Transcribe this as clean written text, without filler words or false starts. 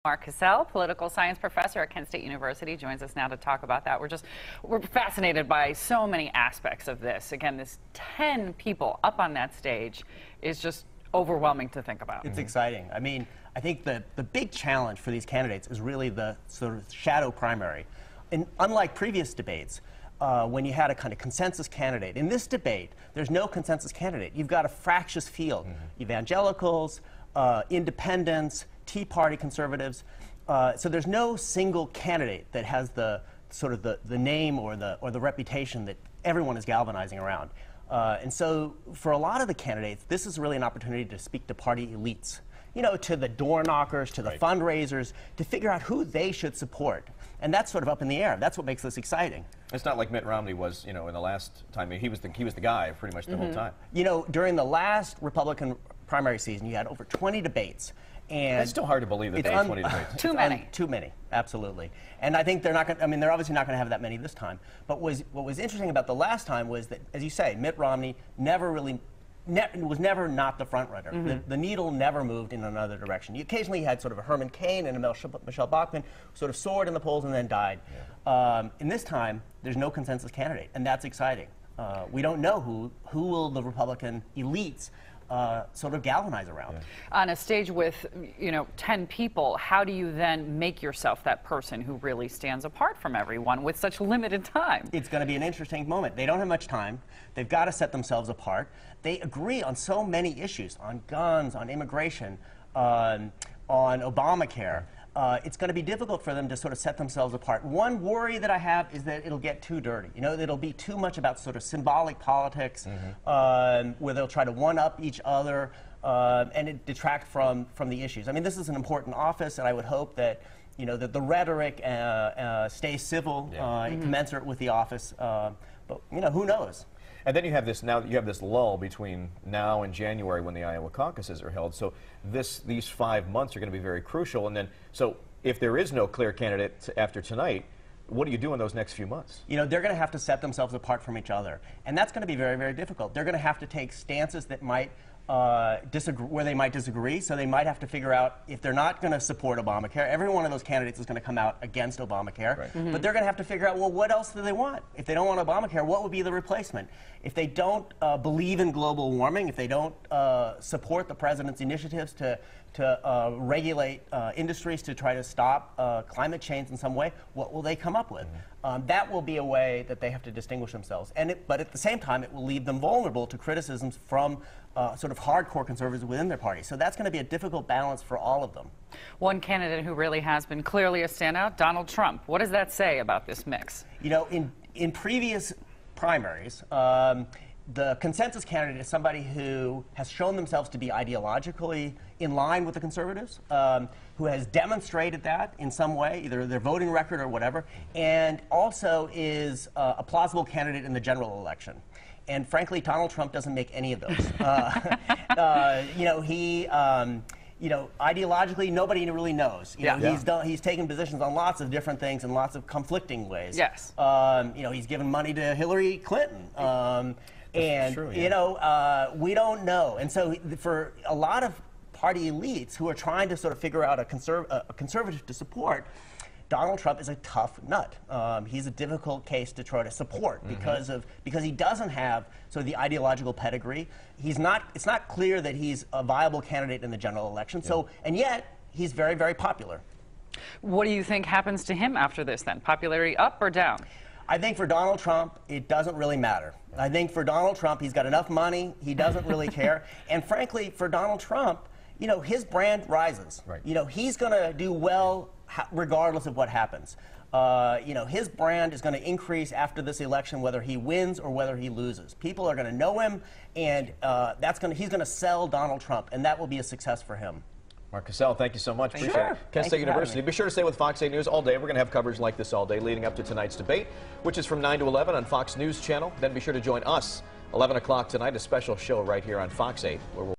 Mark Cassell, political science professor at Kent State University, joins us now to talk about that. We're fascinated by so many aspects of this. Again, this 10 people up on that stage is just overwhelming to think about. It's exciting. I mean, I think the big challenge for these candidates is really the sort of shadow primary. And unlike previous debates, when you had a kind of consensus candidate, in this debate, there's no consensus candidate. You've got a fractious field. Evangelicals, independents, Tea Party conservatives. So there's no single candidate that has the sort of the name or the reputation that everyone is galvanizing around. And so for a lot of the candidates, this is really an opportunity to speak to party elites, you know, to the door knockers, to the fundraisers, to figure out who they should support. And that's sort of up in the air. That's what makes this exciting. It's not like Mitt Romney was, you know, in the last time. He was the guy pretty much the whole time. You know, during the last Republican primary season, you had over 20 debates. And it's still hard to believe that they had 20 debates. Too many. Too many, absolutely. And I think they're not going to, I mean, they're obviously not going to have that many this time. But what was interesting about the last time was that, as you say, Mitt Romney never really, was never not the front runner. The needle never moved in another direction. You occasionally had sort of a Herman Cain and a Michelle Bachmann sort of soared in the polls and then died. In this time, there's no consensus candidate, and that's exciting. We don't know who will the Republican elites sort of galvanize around. On a stage with, you know, 10 people, how do you then make yourself that person who really stands apart from everyone with such limited time? It's going to be an interesting moment. They don't have much time. They've got to set themselves apart. They agree on so many issues, on guns, on immigration, on Obamacare. It's going to be difficult for them to sort of set themselves apart. One worry that I have is that it'll get too dirty. You know, it'll be too much about sort of symbolic politics, where they'll try to one-up each other, and it detract from the issues. I mean, this is an important office, and I would hope that, you know, that the rhetoric stays civil, commensurate with the office. But, you know, who knows? And then you have this lull between now and January when the Iowa caucuses are held. So these 5 months are going to be very crucial. And then, so if there is no clear candidate after tonight, what do you do in those next few months? You know, they're going to have to set themselves apart from each other. And that's going to be very, very difficult. They're going to have to take stances that might where they might disagree. So they might have to figure out, if they're not going to support Obamacare, every one of those candidates is going to come out against Obamacare. But they're going to have to figure out, well, what else do they want? If they don't want Obamacare, what would be the replacement? If they don't believe in global warming, if they don't support the president's initiatives to regulate industries to try to stop climate change in some way, what will they come up with? That will be a way that they have to distinguish themselves. But at the same time, it will leave them vulnerable to criticisms from sort of hardcore conservatives within their party. So that's going to be a difficult balance for all of them. One candidate who really has been clearly a standout, Donald Trump. What does that say about this mix? You know, in previous primaries, the consensus candidate is somebody who has shown themselves to be ideologically in line with the conservatives, who has demonstrated that in some way, either their voting record or whatever, and also is a plausible candidate in the general election. And frankly, Donald Trump doesn't make any of those. You know, you know, ideologically, nobody really knows. You know, he's taken positions on lots of different things in lots of conflicting ways. Yes. You know, he's given money to Hillary Clinton. And, you know, we don't know. And so for a lot of party elites who are trying to sort of figure out a conservative to support, Donald Trump is a tough nut. He's a difficult case to try to support because he doesn't have sort of the ideological pedigree. It's not clear that he's a viable candidate in the general election. So, and yet he's very, very popular. What do you think happens to him after this then? Popularity up or down? I think for Donald Trump, it doesn't really matter. I think for Donald Trump, he's got enough money. He doesn't really care. And frankly, for Donald Trump, you know, his brand rises. You know, he's going to do well regardless of what happens. You know, his brand is going to increase after this election, whether he wins or whether he loses. People are going to know him, and he's going to sell Donald Trump, and that will be a success for him. Mark Cassell, thank you so much. Appreciate it. Kent State University. Be sure to stay with Fox 8 News all day. We're going to have coverage like this all day leading up to tonight's debate, which is from 9 to 11 on Fox News Channel. Then be sure to join us 11 o'clock tonight, a special show right here on Fox 8, where we'll